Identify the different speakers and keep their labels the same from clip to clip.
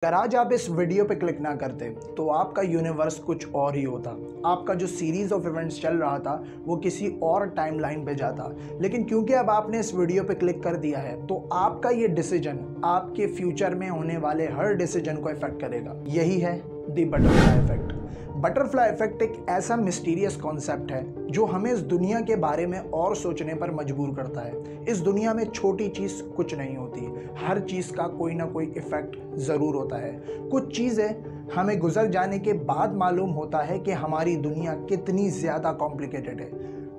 Speaker 1: अगर आज आप इस वीडियो पे क्लिक ना करते तो आपका यूनिवर्स कुछ और ही होता। आपका जो सीरीज ऑफ इवेंट्स चल रहा था वो किसी और टाइमलाइन पे जाता। लेकिन क्योंकि अब आपने इस वीडियो पे क्लिक कर दिया है तो आपका ये डिसीजन आपके फ्यूचर में होने वाले हर डिसीजन को इफेक्ट करेगा। यही है the butterfly effect. Butterfly effect एक ऐसा मिस्टीरियस कॉन्सेप्ट है जो हमें इस दुनिया के बारे में और सोचने पर मजबूर करता है। इस दुनिया में छोटी चीज़ कुछ नहीं होती, हर चीज़ का कोई ना कोई इफेक्ट ज़रूर होता है। कुछ चीज़ें हमें गुजर जाने के बाद मालूम होता है कि हमारी दुनिया कितनी ज़्यादा कॉम्प्लिकेटेड है।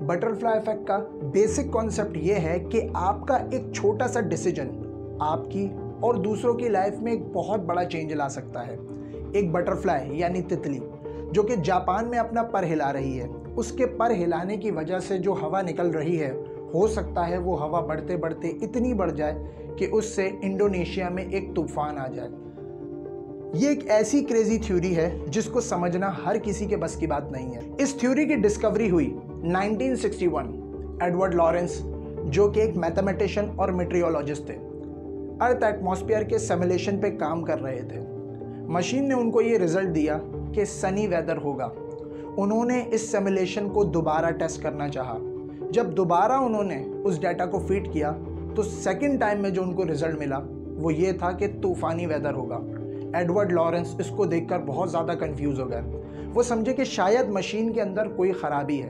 Speaker 1: बटरफ्लाई इफेक्ट का बेसिक कॉन्सेप्ट ये है कि आपका एक छोटा सा डिसीजन आपकी और दूसरों की लाइफ में एक बहुत बड़ा चेंज ला सकता है। एक बटरफ्लाई यानी तितली जो कि जापान में अपना पर हिला रही है, उसके पर हिलाने की वजह से जो हवा निकल रही है, हो सकता है वो हवा बढ़ते बढ़ते इतनी बढ़ जाए कि उससे इंडोनेशिया में एक तूफान आ जाए। ये एक ऐसी क्रेजी थ्योरी है जिसको समझना हर किसी के बस की बात नहीं है। इस थ्योरी की डिस्कवरी हुई 1961। एडवर्ड लॉरेंस जो कि एक मैथमेटिशियन और मेट्रियोलॉजिस्ट थे, अर्थ एटमॉस्फेयर के सिमुलेशन पे काम कर रहे थे। मशीन ने उनको ये रिजल्ट दिया कि सनी वेदर होगा। उन्होंने इस सिमुलेशन को दोबारा टेस्ट करना चाहा। जब दोबारा उन्होंने उस डाटा को फीड किया तो सेकंड टाइम में जो उनको रिजल्ट मिला वो ये था कि तूफ़ानी वेदर होगा। एडवर्ड लॉरेंस इसको देखकर बहुत ज़्यादा कंफ्यूज हो गए। वो समझे कि शायद मशीन के अंदर कोई ख़राबी है।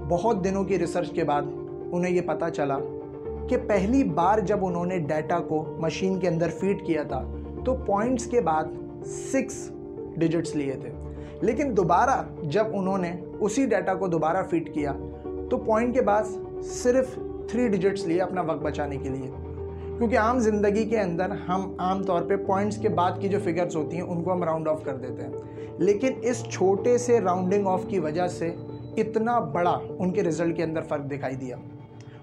Speaker 1: बहुत दिनों की रिसर्च के बाद उन्हें ये पता चला कि पहली बार जब उन्होंने डाटा को मशीन के अंदर फीड किया था तो पॉइंट्स के बाद 6 डिजिट्स लिए थे, लेकिन दोबारा जब उन्होंने उसी डाटा को दोबारा फीड किया तो पॉइंट के बाद सिर्फ 3 डिजिट्स लिए अपना वक्त बचाने के लिए। क्योंकि आम जिंदगी के अंदर हम आम तौर पे पॉइंट्स के बाद की जो फिगर्स होती हैं उनको हम राउंड ऑफ कर देते हैं, लेकिन इस छोटे से राउंडिंग ऑफ की वजह से इतना बड़ा उनके रिजल्ट के अंदर फ़र्क दिखाई दिया।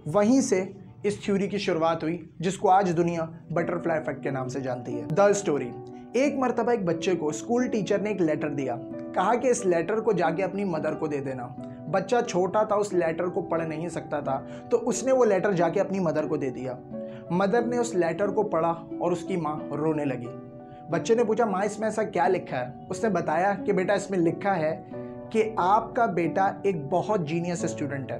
Speaker 1: वहीं से इस थ्योरी की शुरुआत हुई जिसको आज दुनिया बटरफ्लाई इफेक्ट के नाम से जानती है। The story. एक मर्तबा एक बच्चे को स्कूल टीचर ने एक लेटर दिया। कहा कि इस लेटर को जाके अपनी मदर को दे देना। बच्चा छोटा था, उस लेटर को पढ़ नहीं सकता था, तो उसने वो लेटर जाके अपनी मदर को दे दिया। मदर ने उस लेटर को पढ़ा और उसकी माँ रोने लगी। बच्चे ने पूछा, माँ इसमें ऐसा क्या लिखा है? उसने बताया कि बेटा इसमें लिखा है कि आपका बेटा एक बहुत जीनियस स्टूडेंट है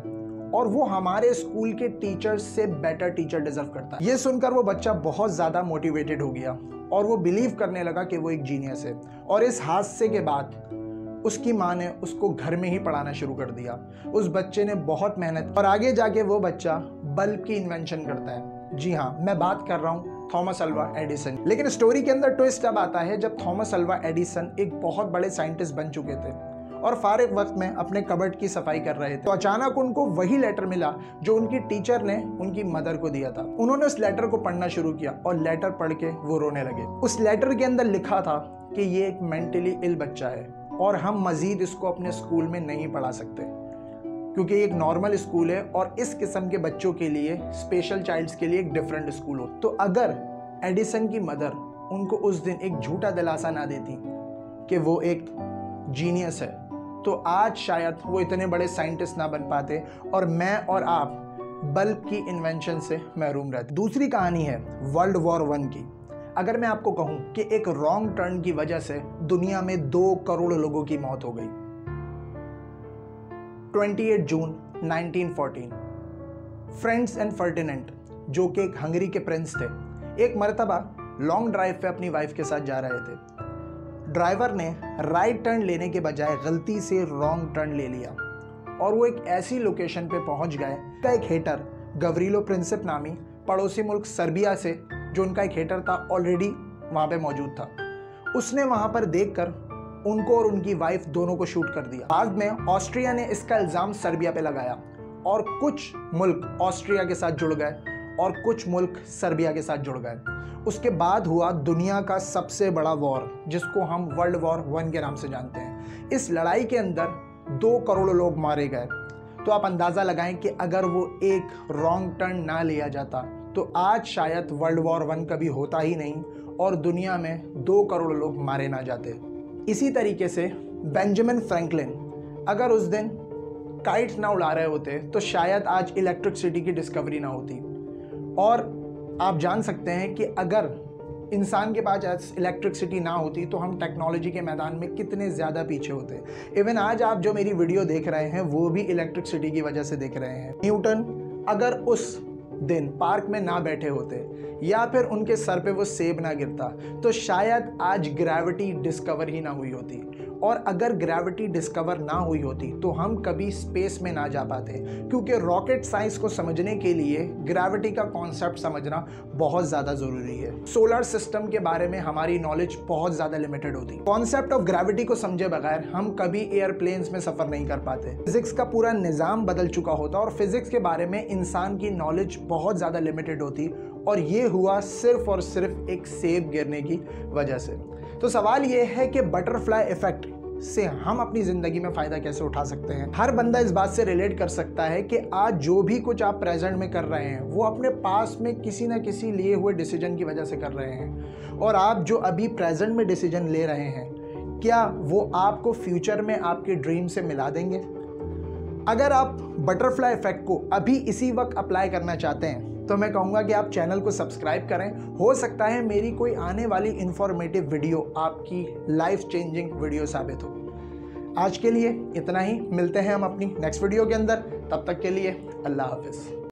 Speaker 1: और वो हमारे स्कूल के टीचर से बेटर टीचर डिजर्व करता है। ये सुनकर वो बच्चा बहुत ज़्यादा मोटिवेटेड हो गया और वो बिलीव करने लगा कि वो एक जीनियस है। और इस हादसे के बाद उसकी माँ ने उसको घर में ही पढ़ाना शुरू कर दिया। उस बच्चे ने बहुत मेहनत और आगे जाके वो बच्चा बल्ब की इन्वेंशन करता है। जी हाँ, मैं बात कर रहा हूँ थॉमस अल्वा एडिसन। लेकिन स्टोरी के अंदर ट्विस्ट अब आता है जब थॉमस अल्वा एडिसन एक बहुत बड़े साइंटिस्ट बन चुके थे और फारिग वक्त में अपने कबर्ड की सफाई कर रहे थे तो अचानक उनको वही लेटर मिला जो उनकी टीचर ने उनकी मदर को दिया था। उन्होंने उस लेटर को पढ़ना शुरू किया और लेटर पढ़ के वो रोने लगे। उस लेटर के अंदर लिखा था कि ये एक मेंटली इल बच्चा है और हम मजीद इसको अपने स्कूल में नहीं पढ़ा सकते क्योंकि एक नॉर्मल स्कूल है और इस किस्म के बच्चों के लिए, स्पेशल चाइल्ड्स के लिए एक डिफरेंट स्कूल हो। तो अगर एडिसन की मदर उनको उस दिन एक झूठा दिलासा ना देती कि वो एक जीनियस है तो आज शायद वो इतने बड़े साइंटिस्ट ना बन पाते और मैं और आप बल्ब की इन्वेंशन से महरूम रहते। दूसरी कहानी है वर्ल्ड वॉर 1 की। अगर मैं आपको कहूं कि एक रॉन्ग टर्न की वजह से दुनिया में 2 करोड़ लोगों की मौत हो गई। 28 जून 1914 फ्रेंड्स एंड फर्टिनेंट जो कि एक हंगरी के प्रिंस थे, एक मर्तबा लॉन्ग ड्राइव पे अपनी वाइफ के साथ जा रहे थे। ड्राइवर ने राइट टर्न लेने के बजाय गलती से रॉन्ग टर्न ले लिया और वो एक ऐसी लोकेशन पे पहुंच गए का एक हेटर गवरीलो प्रिंसिप नामी पड़ोसी मुल्क सर्बिया से, जो उनका एक हेटर था, ऑलरेडी वहाँ पे मौजूद था। उसने वहाँ पर देखकर उनको और उनकी वाइफ दोनों को शूट कर दिया। बाद में ऑस्ट्रिया ने इसका इल्ज़ाम सर्बिया पे लगाया और कुछ मुल्क ऑस्ट्रिया के साथ जुड़ गए और कुछ मुल्क सर्बिया के साथ जुड़ गए। उसके बाद हुआ दुनिया का सबसे बड़ा वॉर जिसको हम वर्ल्ड वॉर 1 के नाम से जानते हैं। इस लड़ाई के अंदर 2 करोड़ लोग मारे गए। तो आप अंदाज़ा लगाएं कि अगर वो एक रॉन्ग टर्न ना लिया जाता तो आज शायद वर्ल्ड वॉर 1 कभी होता ही नहीं और दुनिया में 2 करोड़ लोग मारे ना जाते। इसी तरीके से बेंजामिन फ्रैंकलिन अगर उस दिन काइट्स ना उड़ा रहे होते तो शायद आज इलेक्ट्रिसिटी की डिस्कवरी ना होती। और आप जान सकते हैं कि अगर इंसान के पास इलेक्ट्रिसिटी ना होती तो हम टेक्नोलॉजी के मैदान में कितने ज़्यादा पीछे होते। इवन आज आप जो मेरी वीडियो देख रहे हैं वो भी इलेक्ट्रिसिटी की वजह से देख रहे हैं। न्यूटन अगर उस दिन पार्क में ना बैठे होते या फिर उनके सर पे वो सेब ना गिरता तो शायद आज ग्रेविटी डिस्कवर ही ना हुई होती। और अगर ग्रेविटी डिस्कवर ना हुई होती तो हम कभी स्पेस में ना जा पाते, क्योंकि रॉकेट साइंस को समझने के लिए ग्रेविटी का कॉन्सेप्ट समझना बहुत ज़्यादा ज़रूरी है। सोलर सिस्टम के बारे में हमारी नॉलेज बहुत ज़्यादा लिमिटेड होती। कॉन्सेप्ट ऑफ ग्रेविटी को समझे बगैर हम कभी एयरप्लेन्स में सफ़र नहीं कर पाते। फिजिक्स का पूरा निज़ाम बदल चुका होता और फिजिक्स के बारे में इंसान की नॉलेज बहुत ज़्यादा लिमिटेड होती, और ये हुआ सिर्फ और सिर्फ एक सेब गिरने की वजह से। तो सवाल ये है कि बटरफ्लाई इफेक्ट से हम अपनी ज़िंदगी में फ़ायदा कैसे उठा सकते हैं। हर बंदा इस बात से रिलेट कर सकता है कि आज जो भी कुछ आप प्रेजेंट में कर रहे हैं वो अपने पास में किसी ना किसी लिए हुए डिसीजन की वजह से कर रहे हैं। और आप जो अभी प्रेजेंट में डिसीजन ले रहे हैं, क्या वो आपको फ्यूचर में आपके ड्रीम से मिला देंगे? अगर आप बटरफ्लाई इफेक्ट को अभी इसी वक्त अप्लाई करना चाहते हैं तो मैं कहूँगा कि आप चैनल को सब्सक्राइब करें। हो सकता है मेरी कोई आने वाली इंफॉर्मेटिव वीडियो आपकी लाइफ चेंजिंग वीडियो साबित हो। आज के लिए इतना ही, मिलते हैं हम अपनी नेक्स्ट वीडियो के अंदर। तब तक के लिए अल्लाह हाफिज़।